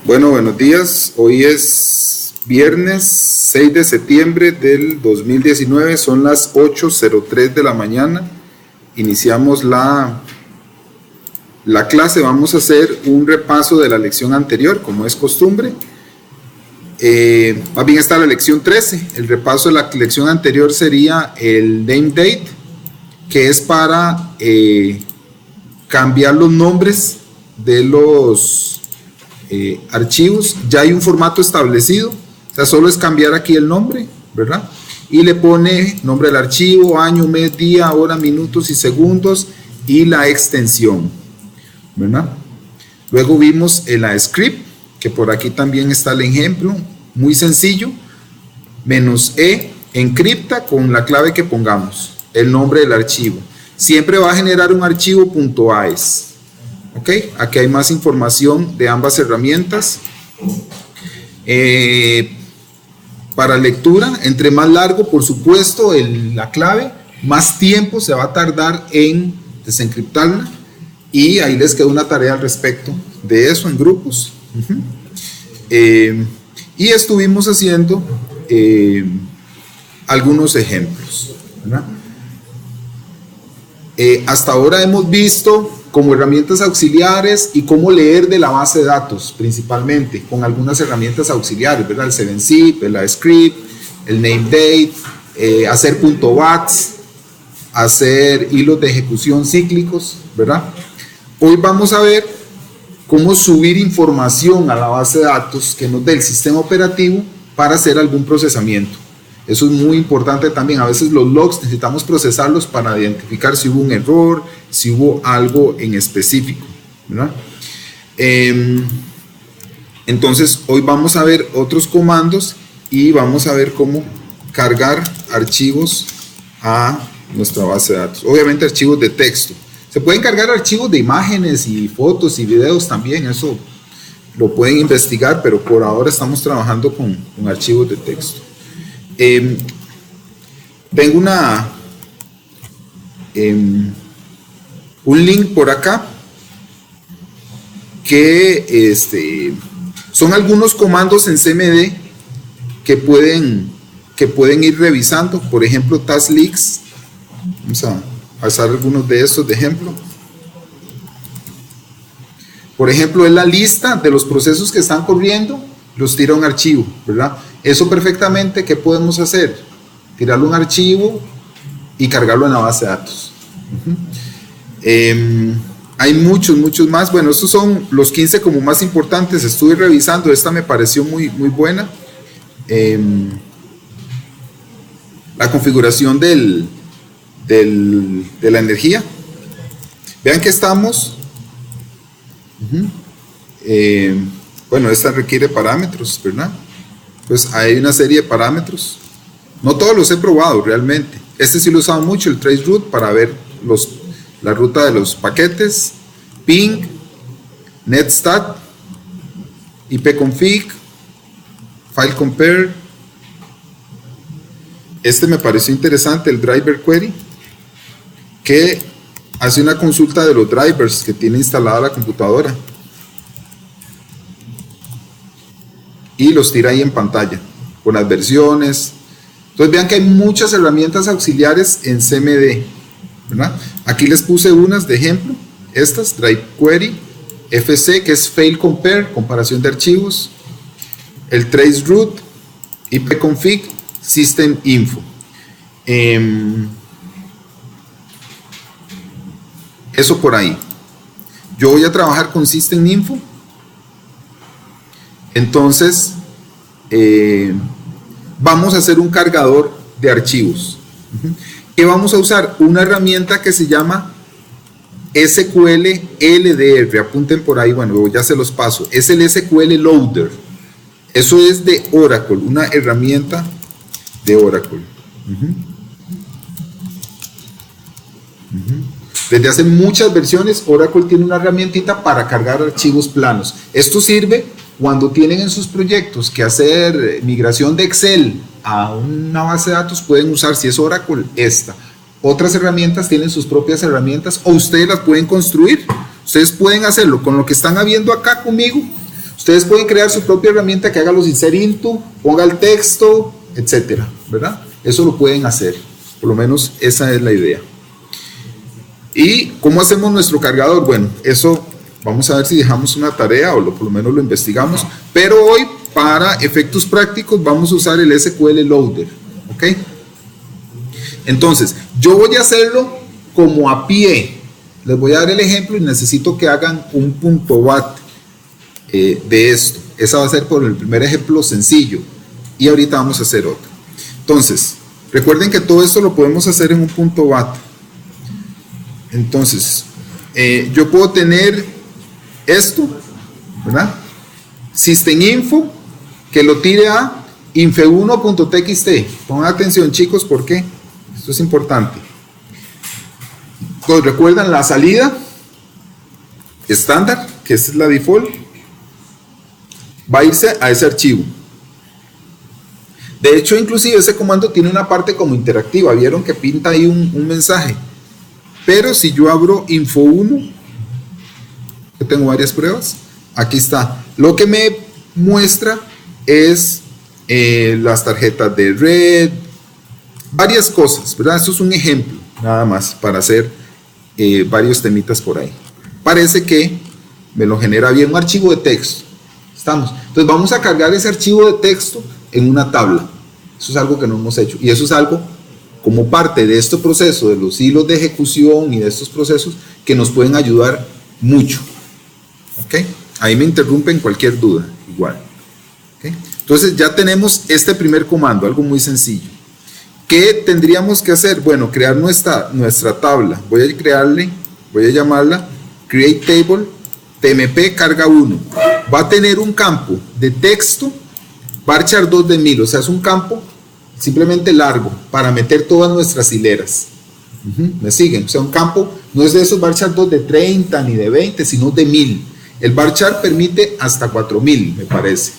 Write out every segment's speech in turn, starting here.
Bueno, buenos días. Hoy es viernes 6 de septiembre del 2019. Son las 8:03 de la mañana. Iniciamos la clase. Vamos a hacer un repaso de la lección anterior, como es costumbre. Más bien está la lección 13. El repaso de la lección anterior sería el name date, que es para cambiar los nombres de los archivos. Ya hay un formato establecido, o sea, solo es cambiar aquí el nombre, ¿verdad? Y le pone nombre del archivo, año, mes, día, hora, minutos y segundos y la extensión, ¿verdad? Luego vimos el script, que por aquí también está el ejemplo, muy sencillo. -e encripta con la clave que pongamos el nombre del archivo. Siempre va a generar un archivo .aes. Ok, aquí hay más información de ambas herramientas. Para lectura, entre más largo, por supuesto, la clave, más tiempo se va a tardar en desencriptarla. Y ahí les queda una tarea al respecto de eso en grupos. Y estuvimos haciendo algunos ejemplos, ¿verdad? Hasta ahora hemos visto como herramientas auxiliares y cómo leer de la base de datos, principalmente, con algunas herramientas auxiliares, ¿verdad? El 7zip, el script, el namedate, hacer .bats, hacer hilos de ejecución cíclicos, ¿verdad? Hoy vamos a ver cómo subir información a la base de datos que nos dé el sistema operativo para hacer algún procesamiento. Eso es muy importante también. A veces los logs necesitamos procesarlos para identificar si hubo un error, si hubo algo en específico, ¿verdad? Entonces, hoy vamos a ver otros comandos y vamos a ver cómo cargar archivos a nuestra base de datos. Obviamente archivos de texto. Se pueden cargar archivos de imágenes y fotos y videos también, eso lo pueden investigar, pero por ahora estamos trabajando con archivos de texto. Tengo un link por acá que son algunos comandos en CMD que pueden ir revisando. Por ejemplo, taskleaks. Vamos a pasar algunos de estos de ejemplo. Por ejemplo, es la lista de los procesos que están corriendo, los tira a un archivo, ¿verdad? Eso perfectamente, ¿qué podemos hacer? Tirarlo a un archivo y cargarlo en la base de datos. Hay muchos más. Bueno, estos son los 15 como más importantes. Estuve revisando, esta me pareció muy buena. La configuración de la energía. Vean que estamos. Bueno, esta requiere parámetros, ¿verdad? Pues hay una serie de parámetros. No todos los he probado realmente. Este sí lo he usado mucho, el traceroute, para ver la ruta de los paquetes. Ping, netstat, ipconfig, filecompare. Este me pareció interesante, el driver query, que hace una consulta de los drivers que tiene instalada la computadora y los tira ahí en pantalla con las versiones. Entonces vean que hay muchas herramientas auxiliares en CMD, ¿verdad? Aquí les puse unas de ejemplo, estas, drive query, FC, que es fail compare, comparación de archivos, el traceroute, ipconfig, system info. Eso por ahí. Yo voy a trabajar con system info. Entonces vamos a hacer un cargador de archivos. ¿Qué vamos a usar? Una herramienta que se llama SQL LDR. Apunten por ahí, bueno, ya se los paso. Es el SQL Loader. Eso es de Oracle, una herramienta de Oracle. Desde hace muchas versiones, Oracle tiene una herramientita para cargar archivos planos. Esto sirve cuando tienen en sus proyectos que hacer migración de Excel a una base de datos. Pueden usar, si es Oracle, esta. Otras herramientas tienen sus propias herramientas o ustedes las pueden construir. Ustedes pueden hacerlo con lo que están viendo acá conmigo. Ustedes pueden crear su propia herramienta que haga los insert into, ponga el texto, etcétera, ¿verdad? Eso lo pueden hacer, por lo menos esa es la idea. ¿Y cómo hacemos nuestro cargador? Bueno, eso vamos a ver si dejamos una tarea o por lo menos lo investigamos, pero hoy para efectos prácticos vamos a usar el SQL Loader, ¿ok? Entonces, yo voy a hacerlo como a pie. Les voy a dar el ejemplo y necesito que hagan un .bat de esto. Esa va a ser por el primer ejemplo sencillo y ahorita vamos a hacer otro. Entonces, recuerden que todo esto lo podemos hacer en un .bat. Entonces, yo puedo tener esto, ¿verdad? Systeminfo, que lo tire a infe1.txt. Pongan atención, chicos, porque esto es importante. Entonces, recuerdan la salida estándar, que es la default, va a irse a ese archivo. De hecho, inclusive ese comando tiene una parte como interactiva. Vieron que pinta ahí un mensaje. Pero si yo abro info1, yo tengo varias pruebas, aquí está. Lo que me muestra es las tarjetas de red, varias cosas, ¿verdad? Esto es un ejemplo, nada más, para hacer varios temitas por ahí. Parece que me lo genera bien un archivo de texto. Estamos. Entonces vamos a cargar ese archivo de texto en una tabla. Eso es algo que no hemos hecho. Y eso es algo como parte de este proceso de los hilos de ejecución y de estos procesos que nos pueden ayudar mucho. ¿Ok? Ahí me interrumpen cualquier duda, igual. ¿Ok? Entonces ya tenemos este primer comando, algo muy sencillo. ¿Qué tendríamos que hacer? Bueno, crear nuestra tabla. Voy a llamarla create table tmp carga 1. Va a tener un campo de texto varchar 2 de 1000, o sea, es un campo simplemente largo para meter todas nuestras hileras. ¿Me siguen? O sea, un campo no es de esos varchar 2 de 30 ni de 20, sino de 1000. El varchar permite hasta 4000, me parece.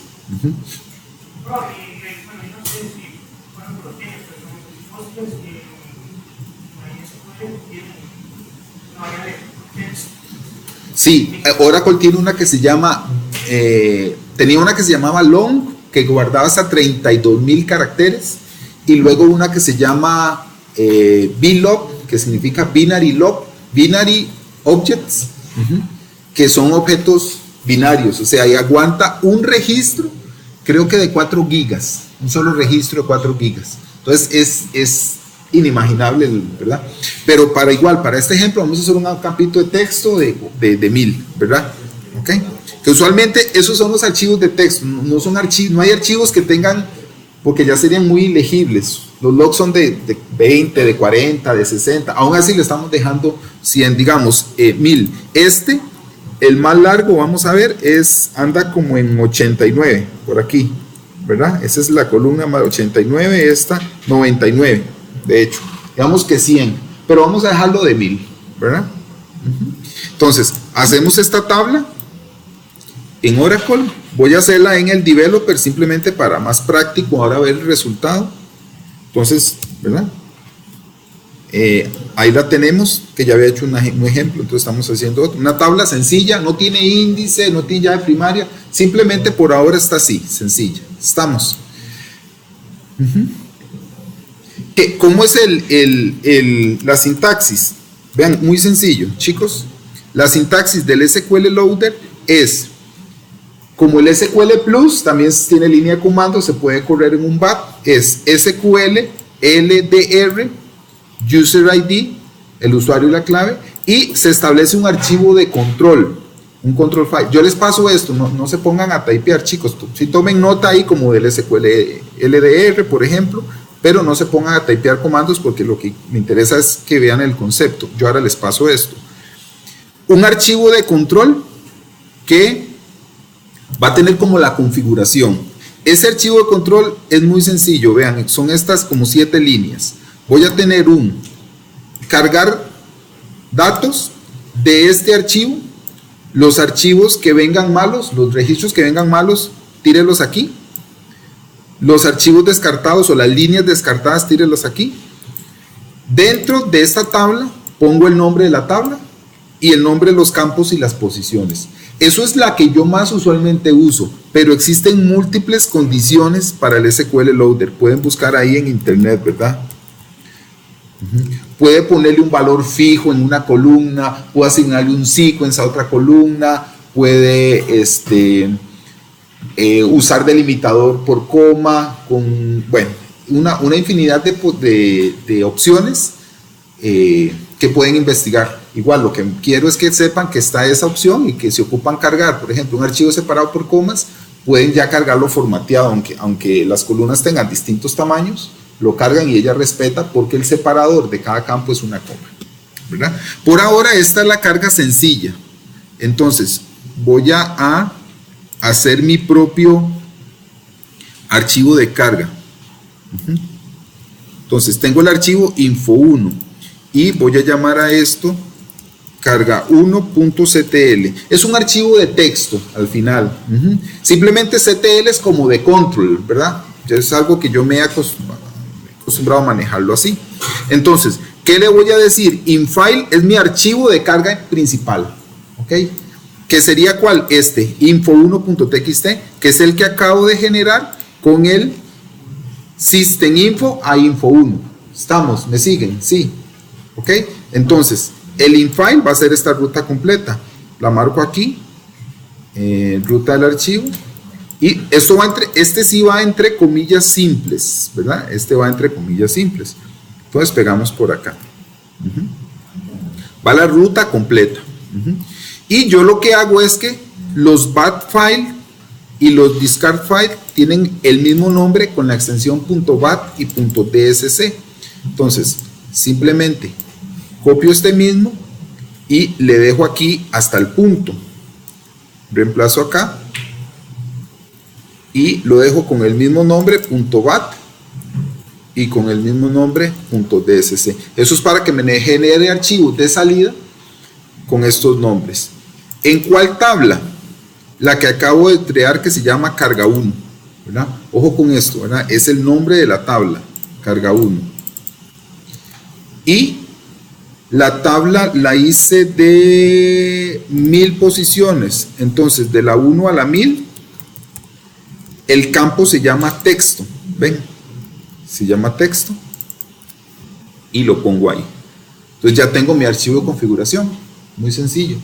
Sí, Oracle tiene una que se llama, tenía una que se llamaba long, que guardaba hasta 32.000 caracteres, y luego una que se llama BLOB, que significa Binary Log, Binary Objects, que son objetos binarios, o sea, ahí aguanta un registro, creo que de 4 gigas, un solo registro de 4 gigas. Entonces es inimaginable, ¿verdad? Pero para este ejemplo vamos a hacer un campito de texto de 1000, ¿verdad? ¿Ok? Que usualmente esos son los archivos de texto, no hay archivos que tengan, porque ya serían muy ilegibles. Los logs son de 20, de 40, de 60, aún así le estamos dejando 100, digamos, 1000. El más largo, vamos a ver, anda como en 89, por aquí, ¿verdad? Esa es la columna más 89, esta 99, de hecho, digamos que 100, pero vamos a dejarlo de 1000, ¿verdad? Entonces, hacemos esta tabla en Oracle. Voy a hacerla en el developer simplemente para más práctico ahora ver el resultado. Entonces, ¿verdad? Ahí la tenemos, que ya había hecho un ejemplo, entonces estamos haciendo otro. Una tabla sencilla, no tiene índice, no tiene llave primaria, simplemente por ahora está así, sencilla. Estamos. ¿Cómo es la sintaxis? Vean, muy sencillo, chicos. La sintaxis del SQL Loader es como el SQL Plus, también tiene línea de comando, se puede correr en un BAT, es SQL LDR, User ID, el usuario y la clave, y se establece un archivo de control, un control file. Yo les paso esto, no se pongan a typear, chicos, si tomen nota ahí como del SQL LDR, por ejemplo, pero no se pongan a typear comandos porque lo que me interesa es que vean el concepto. Yo ahora les paso esto. Un archivo de control que va a tener como la configuración. Ese archivo de control es muy sencillo, vean, son estas como 7 líneas. Voy a tener cargar datos de este archivo, los archivos que vengan malos, los registros que vengan malos, tírelos aquí. Los archivos descartados o las líneas descartadas, tírelos aquí. Dentro de esta tabla pongo el nombre de la tabla y el nombre de los campos y las posiciones. Eso es la que yo más usualmente uso, pero existen múltiples condiciones para el SQL Loader. Pueden buscar ahí en internet, ¿verdad? Puede ponerle un valor fijo en una columna, puede asignarle un sequence a otra columna, puede usar delimitador por coma, con, bueno, una infinidad de opciones que pueden investigar. Igual lo que quiero es que sepan que está esa opción y que si ocupan cargar, por ejemplo, un archivo separado por comas, pueden ya cargarlo formateado, aunque las columnas tengan distintos tamaños, lo cargan y ella respeta porque el separador de cada campo es una coma, ¿verdad? Por ahora esta es la carga sencilla. Entonces voy a hacer mi propio archivo de carga. Entonces tengo el archivo info1 y voy a llamar a esto carga1.ctl. Es un archivo de texto al final. Simplemente CTL es como de control, ¿verdad? Es algo que yo me he acostumbrado a manejarlo así. Entonces, ¿qué le voy a decir? Infile es mi archivo de carga principal, ¿ok? ¿Que sería cuál? Este, info1.txt, que es el que acabo de generar con el systeminfo a info1. ¿Estamos? ¿Me siguen? Sí. ¿Ok? Entonces, el infile va a ser esta ruta completa. La marco aquí, ruta del archivo. Y esto va este sí va entre comillas simples, ¿verdad? Este va entre comillas simples. Entonces pegamos por acá. Va la ruta completa. Y yo lo que hago es que los bat file y los discard file tienen el mismo nombre con la extensión .bat y .dsc. Entonces, simplemente copio este mismo y le dejo aquí hasta el punto. Reemplazo acá y lo dejo con el mismo nombre .bat y con el mismo nombre .dsc. Eso es para que me genere archivos de salida con estos nombres. ¿En cuál tabla? La que acabo de crear, que se llama carga 1, ¿verdad? Ojo con esto, ¿verdad? Es el nombre de la tabla, carga 1. Y la tabla la hice de 1000 posiciones. Entonces, de la 1 a la 1000, el campo se llama texto. ¿Ven? Se llama texto. Y lo pongo ahí. Entonces ya tengo mi archivo de configuración. Muy sencillo,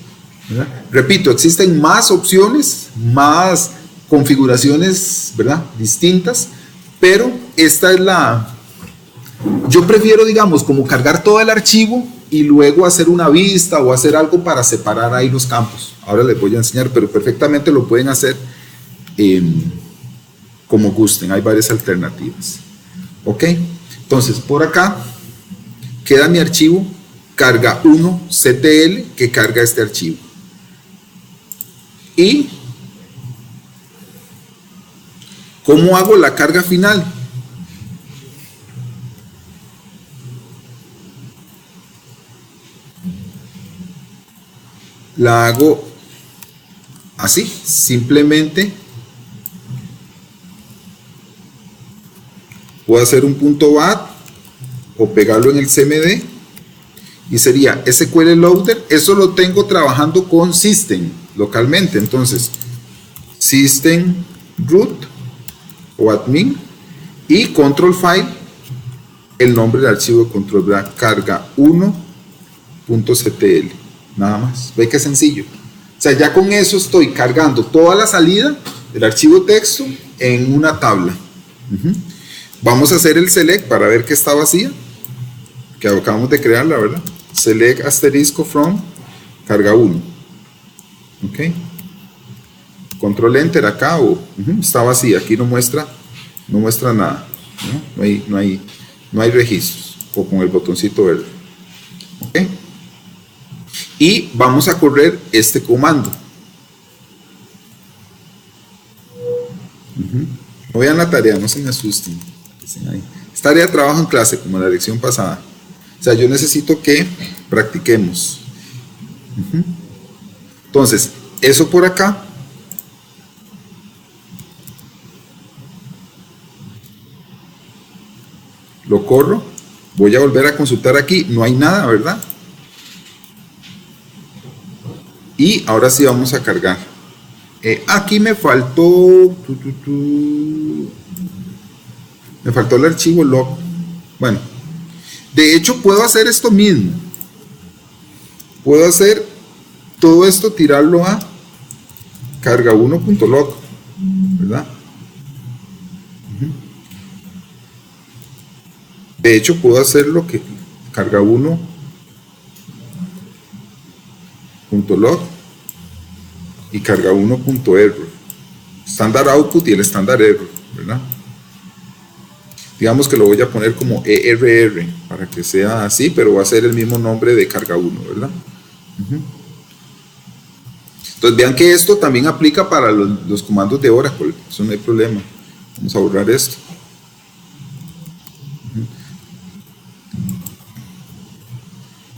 ¿verdad? Repito, existen más opciones, más configuraciones, ¿verdad? Distintas, pero esta es la... Yo prefiero, digamos, como cargar todo el archivo y luego hacer una vista o hacer algo para separar ahí los campos. Ahora les voy a enseñar, pero perfectamente lo pueden hacer como gusten. Hay varias alternativas. ¿Ok? Entonces, por acá queda mi archivo carga 1.ctl que carga este archivo. ¿Y cómo hago la carga final? La hago así, simplemente puedo hacer un punto .bat o pegarlo en el CMD y sería SQL Loader. Eso lo tengo trabajando con System localmente. Entonces, System root o admin y control file, el nombre del archivo de control, ¿verdad? Carga 1.ctl. Nada más. ¿Ve qué sencillo? O sea, ya con eso estoy cargando toda la salida del archivo texto en una tabla. Vamos a hacer el select para ver que está vacía, que acabamos de crearla, ¿verdad? Select asterisco from carga 1. Ok. Control enter acá está vacía. Aquí no muestra nada. No hay registros. O con el botoncito verde. Ok. Y vamos a correr este comando. No vean la tarea, no se me asusten. Es tarea de trabajo en clase, como la lección pasada. O sea, yo necesito que practiquemos. Entonces, eso por acá. Lo corro. Voy a volver a consultar aquí. No hay nada, ¿verdad? Y ahora sí vamos a cargar. Aquí me faltó me faltó el archivo log. Bueno, de hecho puedo hacer esto mismo. Puedo hacer todo esto, tirarlo a carga1.log, ¿verdad? De hecho puedo hacer lo que carga1.log y carga1.error, standard output y el standard error, ¿verdad? Digamos que lo voy a poner como ERR para que sea así, pero va a ser el mismo nombre de carga1, ¿verdad? Entonces vean que esto también aplica para los comandos de Oracle, eso no hay problema. Vamos a borrar esto.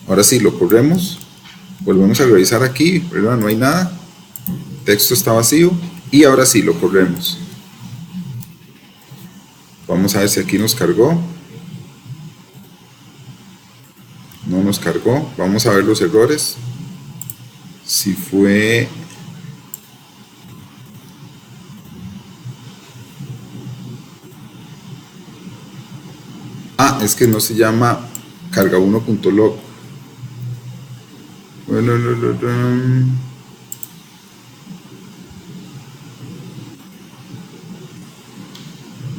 Ahora sí, lo corremos, volvemos a revisar aquí, ¿verdad? No hay nada, el texto está vacío, y ahora sí, lo corremos. Vamos a ver si aquí nos cargó. No nos cargó. Vamos a ver los errores. Si fue... es que no se llama carga1.log.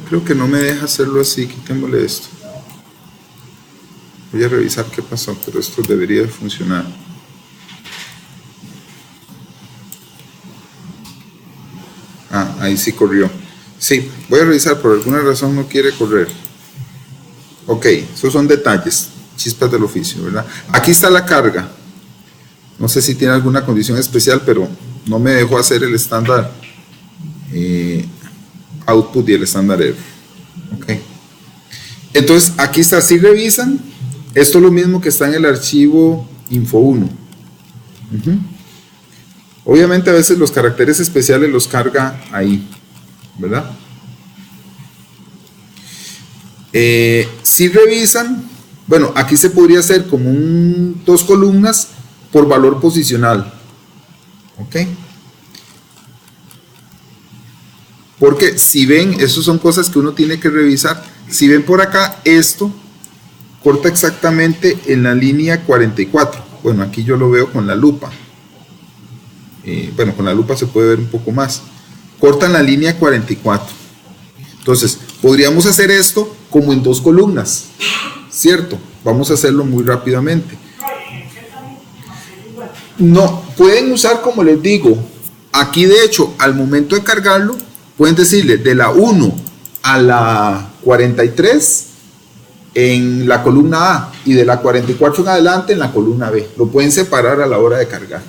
Creo que no me deja hacerlo así. Quitémosle esto. Voy a revisar qué pasó, pero esto debería de funcionar. Ahí sí corrió. Sí, voy a revisar, por alguna razón no quiere correr. Ok, esos son detalles, chispas del oficio, ¿verdad? Aquí está la carga. No sé si tiene alguna condición especial, pero no me dejó hacer el estándar output y el estándar error. Ok. Entonces, aquí está, si revisan, esto es lo mismo que está en el archivo info1. Obviamente a veces los caracteres especiales los carga ahí, ¿verdad? Si revisan, bueno, aquí se podría hacer como dos columnas por valor posicional, ¿ok? Porque si ven, eso son cosas que uno tiene que revisar. Si ven por acá, esto corta exactamente en la línea 44. Bueno, aquí yo lo veo con la lupa. Bueno, con la lupa se puede ver un poco más. Corta en la línea 44. Entonces, podríamos hacer esto como en dos columnas, ¿cierto? Vamos a hacerlo muy rápidamente. No, pueden usar, como les digo, aquí de hecho, al momento de cargarlo, pueden decirle de la 1 a la 43 en la columna A y de la 44 en adelante en la columna B. Lo pueden separar a la hora de cargar.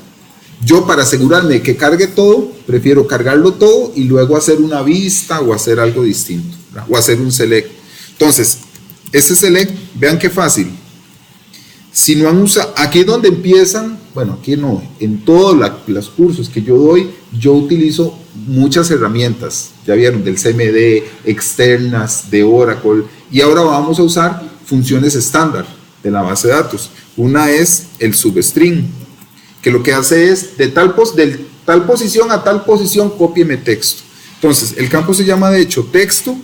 Yo, para asegurarme de que cargue todo, prefiero cargarlo todo y luego hacer una vista o hacer algo distinto, ¿verdad? O hacer un select. Entonces, ese select, vean qué fácil. Si no han usado, aquí es donde empiezan, bueno, aquí no, en todos los cursos que yo doy, yo utilizo muchas herramientas, ya vieron, del CMD, externas, de Oracle, y ahora vamos a usar funciones estándar de la base de datos. Una es el substring, que lo que hace es de tal posición a tal posición, cópieme texto. Entonces, el campo se llama de hecho texto,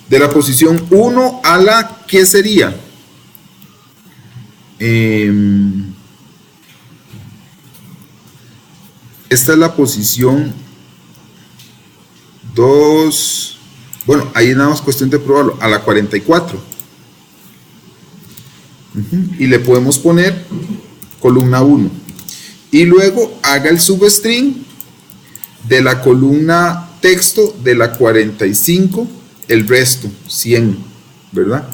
de la posición 1 a la, ¿qué sería? Esta es la posición 2, bueno, ahí nada más cuestión de probarlo, a la 44. Y le podemos poner columna 1. Y luego haga el substring de la columna texto de la 45, el resto, 100, ¿verdad?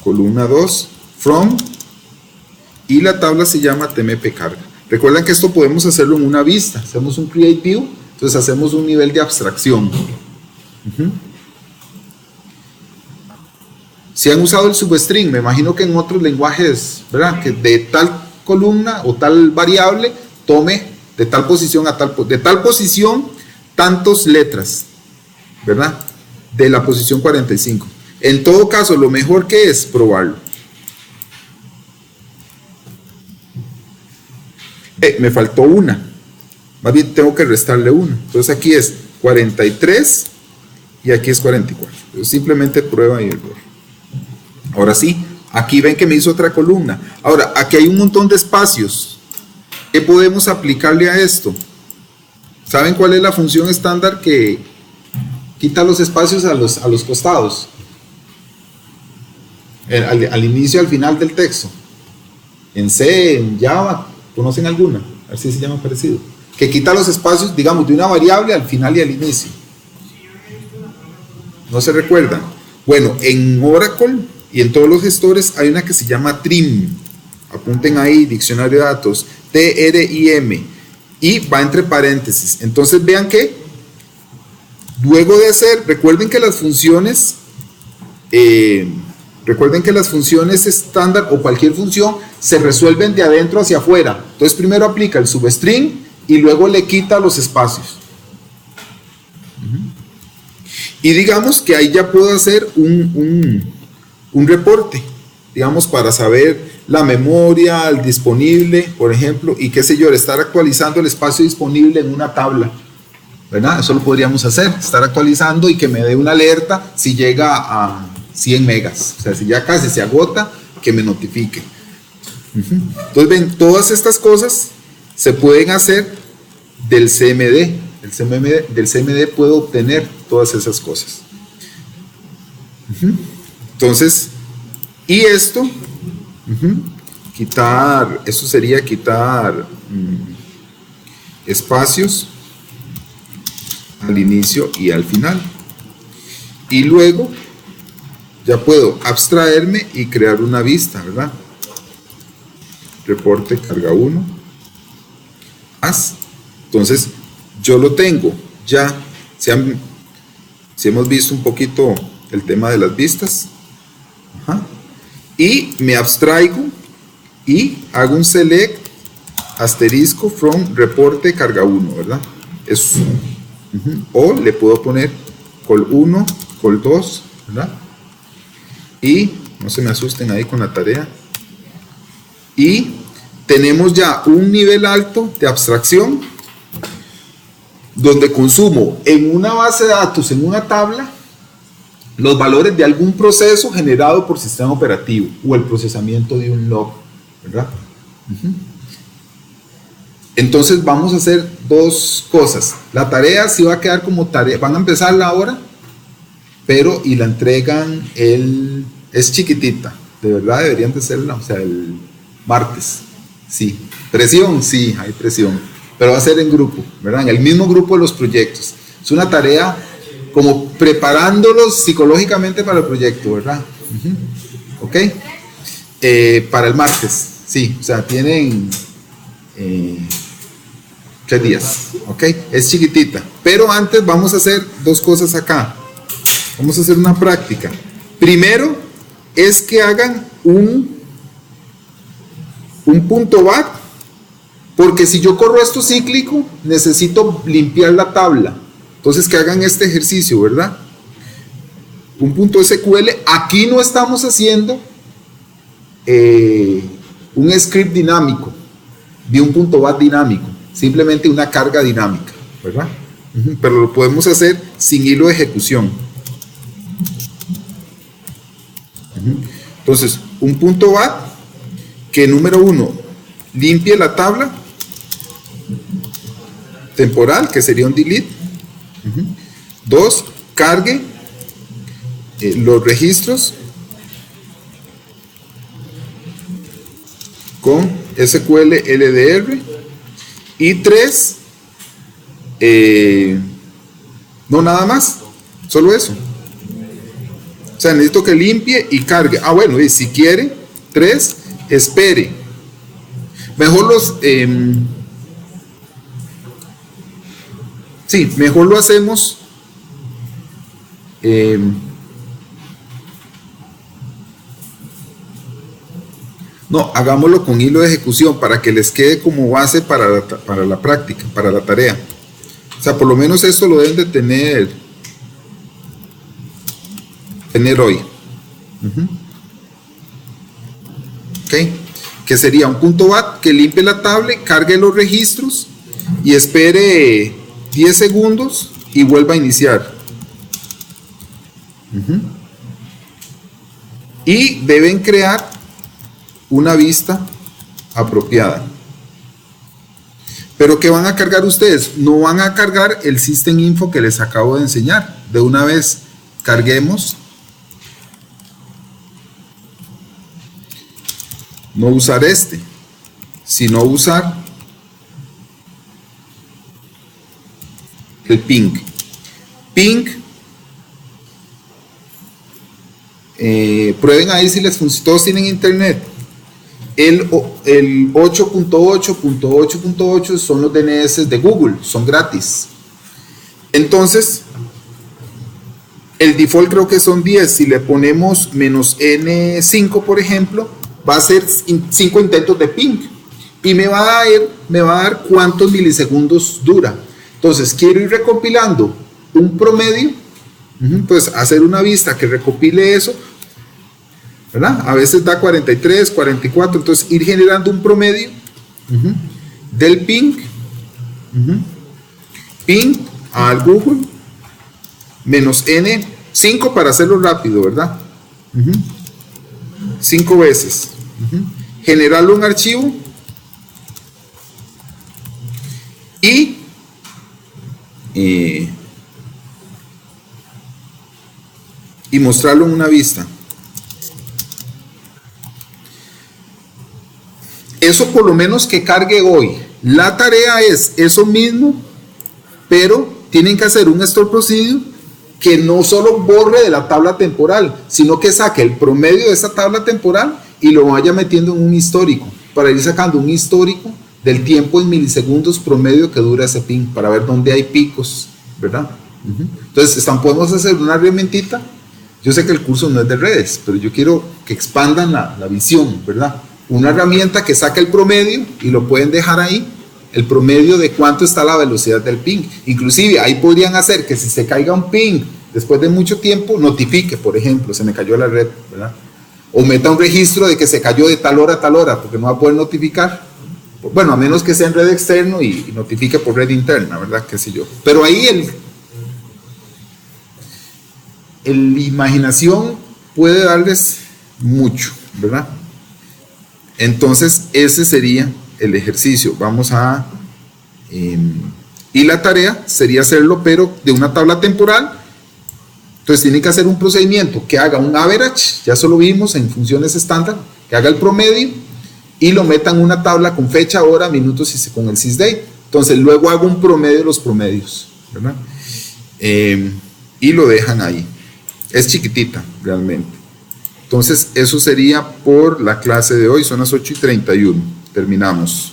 Columna 2, from, y la tabla se llama tmp carga. Recuerden que esto podemos hacerlo en una vista. Hacemos un create view, entonces hacemos un nivel de abstracción. Si han usado el substring, me imagino que en otros lenguajes, ¿verdad? Que de tal columna o tal variable tome de tal posición a de tal posición tantos letras, ¿verdad? De la posición 45. En todo caso, lo mejor que es probarlo. Me faltó una. Más bien tengo que restarle una. Entonces aquí es 43 y aquí es 44. Entonces simplemente prueba y error. Ahora sí, aquí ven que me hizo otra columna. Ahora, aquí hay un montón de espacios. ¿Qué podemos aplicarle a esto? ¿Saben cuál es la función estándar que quita los espacios a los costados? Al inicio y al final del texto. En C, en Java, ¿conocen alguna? A ver si se llama parecido. Que quita los espacios, digamos, de una variable al final y al inicio. ¿No se recuerdan? Bueno, en Oracle y en todos los gestores hay una que se llama trim. Apunten ahí, diccionario de datos, TRIM, y va entre paréntesis. Entonces vean que luego de hacer, recuerden que las funciones estándar o cualquier función se resuelven de adentro hacia afuera. Entonces primero aplica el substring y luego le quita los espacios. Y digamos que ahí ya puedo hacer un reporte, digamos, para saber la memoria, el disponible, por ejemplo, y qué sé yo, estar actualizando el espacio disponible en una tabla, ¿verdad? Eso lo podríamos hacer, estar actualizando y que me dé una alerta si llega a 100 megas, o sea, si ya casi se agota, que me notifique. Entonces ven, todas estas cosas se pueden hacer del CMD. Del CMD puedo obtener todas esas cosas. Entonces, y esto, quitar, eso sería quitar espacios al inicio y al final. Y luego ya puedo abstraerme y crear una vista, ¿verdad? Reporte carga 1. Entonces, yo lo tengo ya. Si hemos visto un poquito el tema de las vistas. Y me abstraigo y hago un select asterisco from reporte carga 1, ¿verdad? O le puedo poner col 1, col 2, ¿verdad? Y no se me asusten ahí con la tarea. Y tenemos ya un nivel alto de abstracción donde consumo en una base de datos, en una tabla, los valores de algún proceso generado por sistema operativo o el procesamiento de un log, ¿verdad? Entonces vamos a hacer dos cosas. La tarea sí va a quedar como tarea, van a empezarla ahora, pero y la entregan es chiquitita, de verdad deberían de serla, o sea, el martes, sí. Presión, sí, hay presión, pero va a ser en grupo, ¿verdad? En el mismo grupo de los proyectos. Es una tarea como preparándolos psicológicamente para el proyecto, ¿verdad? ¿Ok? Para el martes, sí, o sea, tienen 3 días, ¿ok? Es chiquitita, pero antes vamos a hacer dos cosas acá. Vamos a hacer una práctica. Primero es que hagan un punto .bat, porque si yo corro esto cíclico, necesito limpiar la tabla. Entonces que hagan este ejercicio, ¿verdad? Un punto SQL. Aquí no estamos haciendo un script dinámico de un punto .bat dinámico, simplemente una carga dinámica, ¿verdad? Pero lo podemos hacer sin hilo de ejecución. Entonces, un punto .bat que, número 1, limpie la tabla temporal, que sería un delete. 2, cargue los registros con SQL LDR. Y 3, no, nada más, solo eso. O sea, necesito que limpie y cargue. Bueno, y si quiere, 3, espere. Mejor mejor lo hacemos no, hagámoslo con hilo de ejecución para que les quede como base para la práctica, para la tarea. O sea, por lo menos esto lo deben de tener hoy. ¿Ok? que sería un punto .bat que limpie la tabla, cargue los registros y espere 10 segundos y vuelva a iniciar. Y deben crear una vista apropiada. Pero ¿qué van a cargar ustedes? No van a cargar el System Info que les acabo de enseñar. De una vez carguemos. No usar este, sino usar el ping. Ping. Prueben ahí si les funciona. Todos tienen internet. El 8.8.8.8 son los DNS de Google, son gratis. Entonces, el default creo que son 10. Si le ponemos -N5, por ejemplo, va a ser 5 intentos de ping. Y me va a dar cuántos milisegundos dura. Entonces, quiero ir recopilando un promedio. Pues hacer una vista que recopile eso, ¿verdad? A veces da 43, 44, entonces ir generando un promedio del ping, ping al Google, -N5 para hacerlo rápido, ¿verdad? 5 veces. Generarlo un archivo y mostrarlo en una vista. Eso por lo menos que cargue hoy. La tarea es eso mismo, pero tienen que hacer un store procedure que no solo borre de la tabla temporal, sino que saque el promedio de esa tabla temporal y lo vaya metiendo en un histórico, para ir sacando un histórico del tiempo en milisegundos promedio que dura ese ping, para ver dónde hay picos, ¿verdad? Entonces podemos hacer una herramientita. Yo sé que el curso no es de redes, pero yo quiero que expandan la visión, ¿verdad? Una herramienta que saca el promedio y lo pueden dejar ahí, el promedio de cuánto está la velocidad del ping. Inclusive ahí podrían hacer que si se caiga un ping después de mucho tiempo, notifique, por ejemplo, se me cayó la red, ¿verdad? O meta un registro de que se cayó de tal hora a tal hora, porque no va a poder notificar. Bueno, a menos que sea en red externo y notifique por red interna, ¿verdad? Qué sé yo. Pero ahí el imaginación puede darles mucho, ¿verdad? Entonces ese sería el ejercicio. Vamos a y la tarea sería hacerlo, pero de una tabla temporal. Entonces tienen que hacer un procedimiento que haga un average, ya solo vimos en funciones estándar, que haga el promedio y lo meta en una tabla con fecha, hora, minutos y con el sysdate. Entonces luego hago un promedio de los promedios, ¿verdad? Y lo dejan ahí. Es chiquitita realmente. Entonces eso sería por la clase de hoy. Son las 8:31. Terminamos.